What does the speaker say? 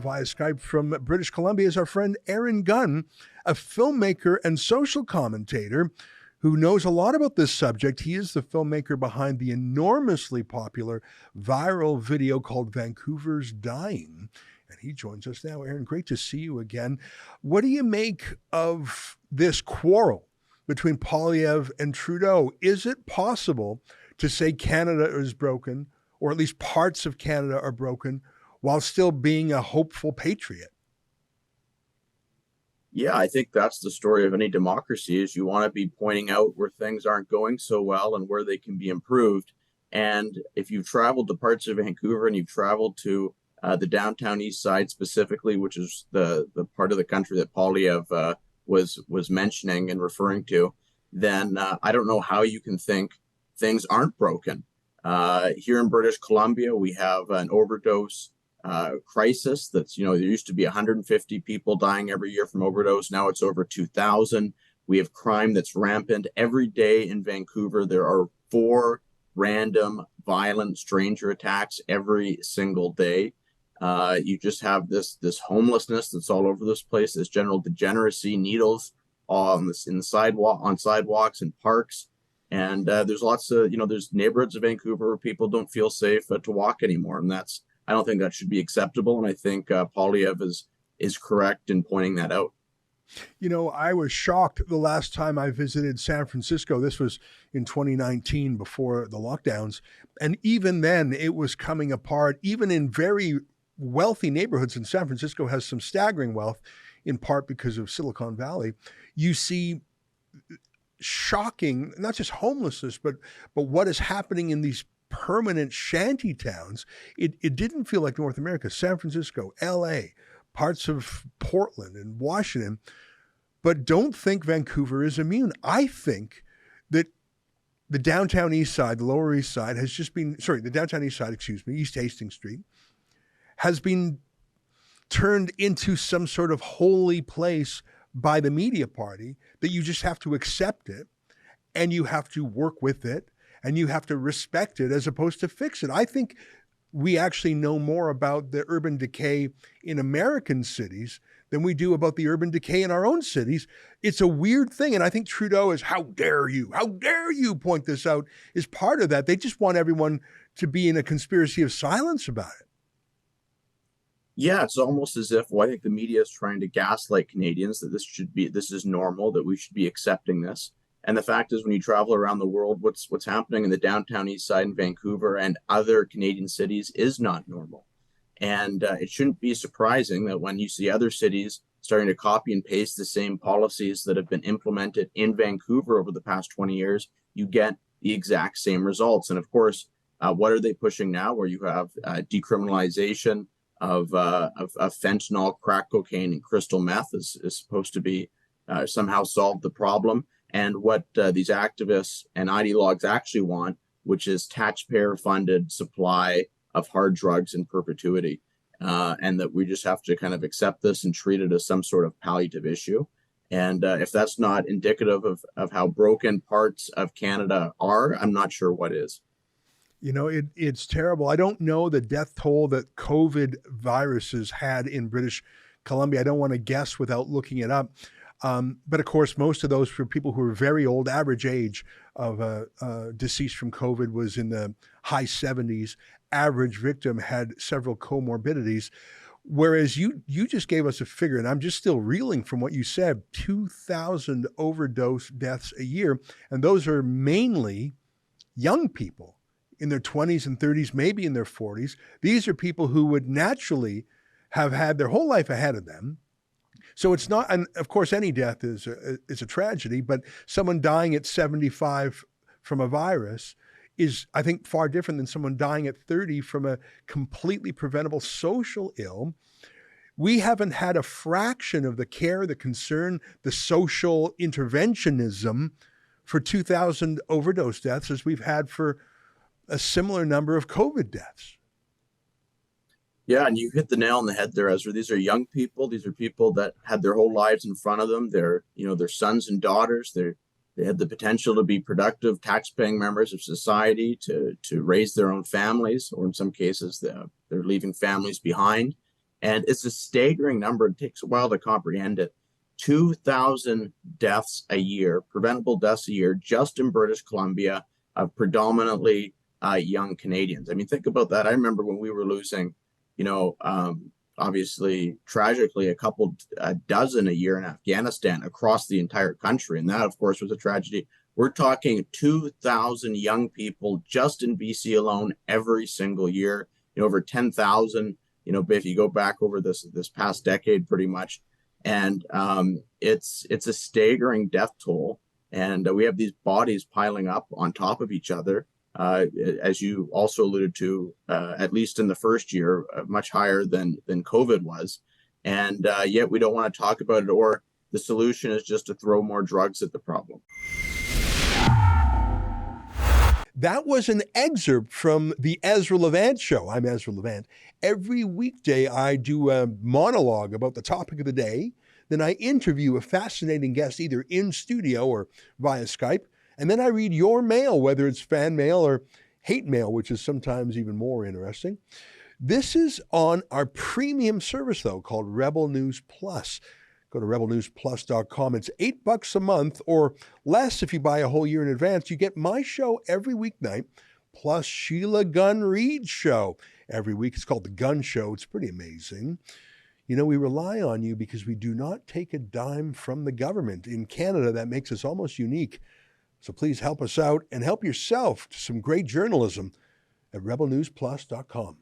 via Skype from British Columbia is our friend Aaron Gunn, a filmmaker and social commentator who knows a lot about this subject. He is the filmmaker behind the enormously popular viral video called Vancouver's Dying. And he joins us now. Aaron, great to see you again. What do you make of this quarrel between Poilievre and Trudeau? Is it possible to say Canada is broken, or at least parts of Canada are broken, while still being a hopeful patriot? Yeah, I think that's the story of any democracy, is you want to be pointing out where things aren't going so well and where they can be improved. And if you've traveled to parts of Vancouver and you've traveled to the downtown east side specifically, which is the part of the country that Poilievre was mentioning and referring to, then I don't know how you can think things aren't broken. Here in British Columbia, we have an overdose crisis that's, there used to be 150 people dying every year from overdose. Now it's over 2,000. We have crime that's rampant. Every day in Vancouver, there are 4 random violent stranger attacks every single day. You just have this homelessness that's all over this place, this general degeneracy, needles in the sidewalk, on sidewalks and parks. And there's lots of, there's neighborhoods of Vancouver where people don't feel safe to walk anymore. And I don't think that should be acceptable. And I think Poilievre is correct in pointing that out. I was shocked the last time I visited San Francisco. This was in 2019 before the lockdowns. And even then it was coming apart, even in very wealthy neighborhoods. And San Francisco has some staggering wealth, in part because of Silicon Valley. You see shocking, not just homelessness, but what is happening in these permanent shanty towns. It didn't feel like North America. San Francisco, LA, parts of Portland and Washington. But don't think Vancouver is immune. I think that the downtown east side, the Lower East Side, the downtown east side, East Hastings Street, has been turned into some sort of holy place by the media party, that you just have to accept it and you have to work with it and you have to respect it as opposed to fix it. I think we actually know more about the urban decay in American cities than we do about the urban decay in our own cities. It's a weird thing. And I think Trudeau is, how dare you point this out, is part of that. They just want everyone to be in a conspiracy of silence about it. Yeah, it's almost as if, I think the media is trying to gaslight Canadians that this is normal, that we should be accepting this. And the fact is, when you travel around the world, what's happening in the downtown east side in Vancouver and other Canadian cities is not normal. And it shouldn't be surprising that when you see other cities starting to copy and paste the same policies that have been implemented in Vancouver over the past 20 years, you get the exact same results. And of course, what are they pushing now, where you have decriminalization of fentanyl, crack cocaine, and crystal meth is supposed to be somehow solve the problem. And what these activists and ideologues actually want, which is taxpayer-funded supply of hard drugs in perpetuity, and that we just have to kind of accept this and treat it as some sort of palliative issue. And if that's not indicative of how broken parts of Canada are, I'm not sure what is. It's terrible. I don't know the death toll that COVID viruses had in British Columbia. I don't want to guess without looking it up. But of course, most of those were people who were very old. Average age of deceased from COVID was in the high 70s. Average victim had several comorbidities. Whereas you just gave us a figure, and I'm just still reeling from what you said, 2,000 overdose deaths a year. And those are mainly young people in their 20s and 30s, maybe in their 40s. These are people who would naturally have had their whole life ahead of them. So it's not, and of course, any death is a tragedy, but someone dying at 75 from a virus is, I think, far different than someone dying at 30 from a completely preventable social ill. We haven't had a fraction of the care, the concern, the social interventionism for 2,000 overdose deaths as we've had for a similar number of COVID deaths. Yeah, and you hit the nail on the head there, Ezra. These are young people. These are people that had their whole lives in front of them. They're sons and daughters. They had the potential to be productive, tax-paying members of society, to raise their own families, or in some cases, they're leaving families behind. And it's a staggering number. It takes a while to comprehend it. 2,000 deaths a year, preventable deaths a year, just in British Columbia, of predominantly young Canadians. I mean, think about that. I remember when we were losing, obviously, tragically, a dozen a year in Afghanistan across the entire country. And that, of course, was a tragedy. We're talking 2,000 young people just in BC alone every single year, over 10,000, if you go back over this past decade, pretty much. And it's a staggering death toll. And we have these bodies piling up on top of each other, as you also alluded to, at least in the first year, much higher than COVID was. And yet we don't want to talk about it, or the solution is just to throw more drugs at the problem. That was an excerpt from the Ezra Levant show. I'm Ezra Levant. Every weekday, I do a monologue about the topic of the day. Then I interview a fascinating guest, either in studio or via Skype. And then I read your mail, whether it's fan mail or hate mail, which is sometimes even more interesting. This is on our premium service, though, called Rebel News Plus. Go to rebelnewsplus.com. It's $8 a month or less if you buy a whole year in advance. You get my show every weeknight, plus Sheila Gunn Reid's show every week. It's called The Gun Show. It's pretty amazing. We rely on you because we do not take a dime from the government. In Canada, that makes us almost unique. So please help us out and help yourself to some great journalism at rebelnewsplus.com.